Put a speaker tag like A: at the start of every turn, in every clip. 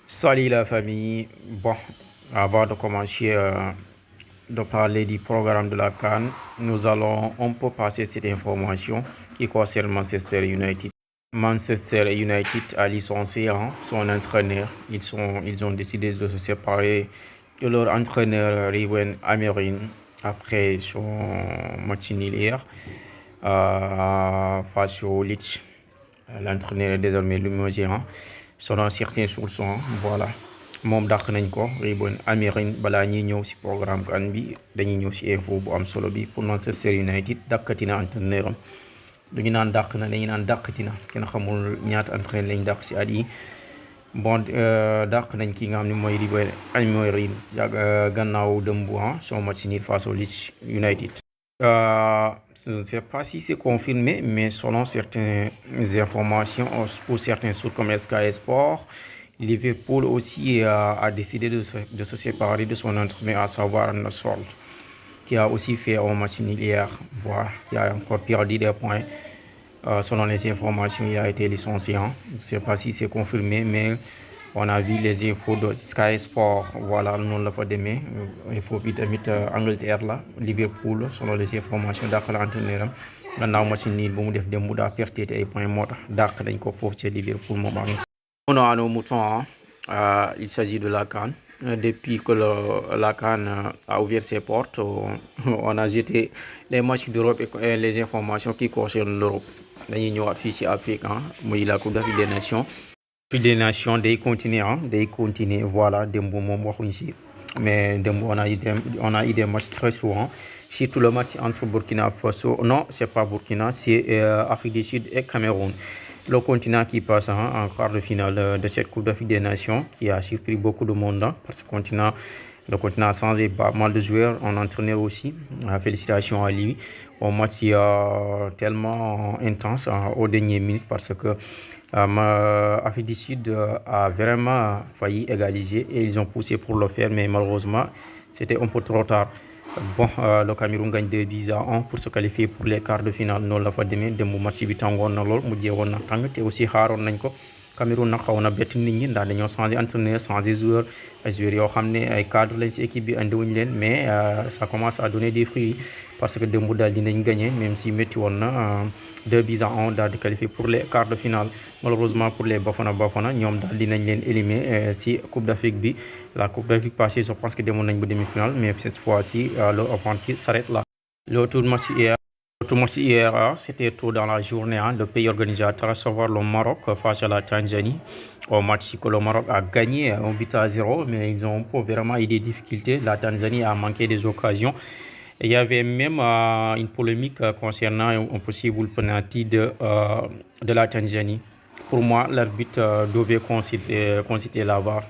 A: Salut la famille. Bon, avant de commencer de parler du programme de la CAN, nous allons un peu passer cette information qui concerne Manchester United. Manchester United a licencié son entraîneur. Ils ont décidé de se séparer de leur entraîneur Ruben Amorim après son match nul hier face au Leeds. L'entraîneur est désormais limogé selon certaines sources voilà moom dàq nañ ko Ruben Amorim balaa ñuy ñëw si programme kan bi dañuy ñëw si info bu am solo bi pour Manchester United dàkkati na entraîneur am duñu naan dàq na dañuy naan dàqati na kenn xamul ñaata entraîneur lañ dàq si at yi bon dàq nañ ki nga xam ne mooy Ruben Amorim gannaaw dëmb son match nul face au Leeds United. Je ne sais pas si c'est confirmé, mais selon certaines informations ou certains sources comme Sky Sport, Liverpool aussi a décidé de se séparer de son entraîneur, à savoir Nussbaum, qui a aussi fait un match nul hier, voilà, qui a encore perdu des points. Selon les informations, il a été licencié. Je ne sais pas si c'est confirmé, mais on a vu les infos de Sky Sport. Voilà, noonu la fa demee info bi tamit Angleterre la Liverpool selon les informations dàq la entraîneur am gannaaw match nul bu mu def démb daa perte ay points moo tax dàq dañ ko foofu ca Liverpool moom am. On a nos moutons, il s'agit de la CAN. Depuis que la CAN a ouvert ses portes, on a jeté les matchs d'Europe et les informations qui concernent l'Europe. Dañuy ñëwaat fii ci Afrique muy la Coupe d'Afrique des Nations. Coupe des Nations day continuer voilà démb moom waxuñ ci mais démb on a eu des matchs très souvent surtout le match entre Burkina Faso non c'est pas Burkina c'est Afrique du Sud et Cameroun. Le continent qui passe en quart de finale de cette Coupe d'Afrique des Nations qui a surpris beaucoup de monde parce que le continent a changé pas mal de joueurs, un entraîneur aussi. Félicitations à lui. Un match tellement intense aux dernières minutes parce que Afrique du Sud a vraiment failli égaliser et ils ont poussé pour le faire, mais malheureusement, c'était un peu trop tard. Bon, le Cameroun gagne 2-1 pour se qualifier pour les quarts de finale noonu la fa demee démb match bi tàngoon na lool mujjee woon na tàng te aussi xaaroon nañ ko Cameroun nag xaw na bett nit ñi ndax dañoo changé entraîneur changé joueur ay joueurs yoo xam ne ay cadre lañ si équipe bi andiwuñ leen mais ça commence à donner des fruits parce que démb daal dinañ gagné même si métti woon na 2-1 daal di qualifié pour les quarts de finale. Malheureusement pour les Bafana ñoom daal dinañ leen éliminer si Coupe d'Afrique bi. La Coupe d'Afrique passée, je pense que demoon nañ ba demi-finale, mais cette fois-ci, leur aventure s'arrête là. L'autre match hier, c'était tôt dans la journée. Le pays organisateur, à savoir le Maroc, face à la Tanzanie. Au match que le Maroc a gagné 1-0, mais ils ont vraiment eu des difficultés. La Tanzanie a manqué des occasions. Il y avait même une polémique concernant un possible penalty de la Tanzanie. Pour moi, l'arbitre devait consulter la VAR.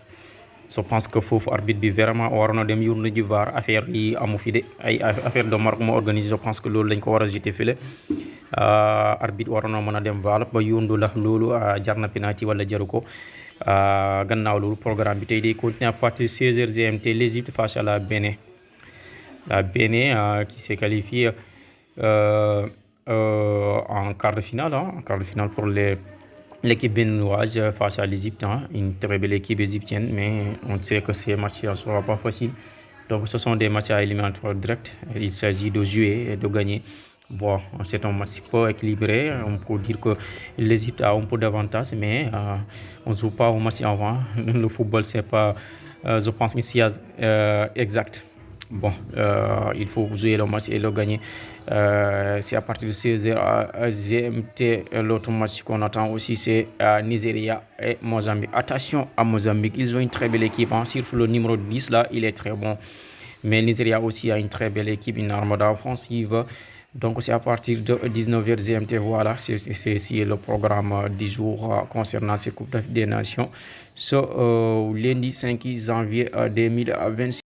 A: Je pense que foofu arbitre bi vraiment waroon na dem yóbbu ji VAR affaire yi amu fi de ay affaire de Maroc moo organisé je pense que loolu lañ ko war a jeté fële arbitre waroon na mën a dem VAR ba yóndu la loolu jar na penalty wala jaru ko gannaaw loolu programme bi tey day continuer à partir de 16h GMT l'Égypte face à la Bénin qui s'est qualifiée en quart de finale pour l'équipe béninoise face à l'Égypte, une très belle équipe égyptienne, mais on sait que ces matchs ne seront pas faciles. Donc ce sont des matchs à éliminatoire direct. Il s'agit de jouer et de gagner. Bon, c'est un match peu équilibré. On peut dire que l'Égypte a un peu d'avantage, mais on ne joue pas au match avant. Le football, c'est pas, je pense, ici exact. Bon, il faut jouer le match et le gagner. C'est à partir de 16h à GMT. L'autre match qu'on attend aussi, c'est Nigeria et Mozambique. Attention à Mozambique, ils ont une très belle équipe. Surtout le numéro 10, là, il est très bon. Mais Nigeria aussi a une très belle équipe, une armada offensive. Donc c'est à partir de 19h GMT. Voilà, c'est le programme du jour concernant ces Coupes des Nations. Ce lundi 5 janvier 2026.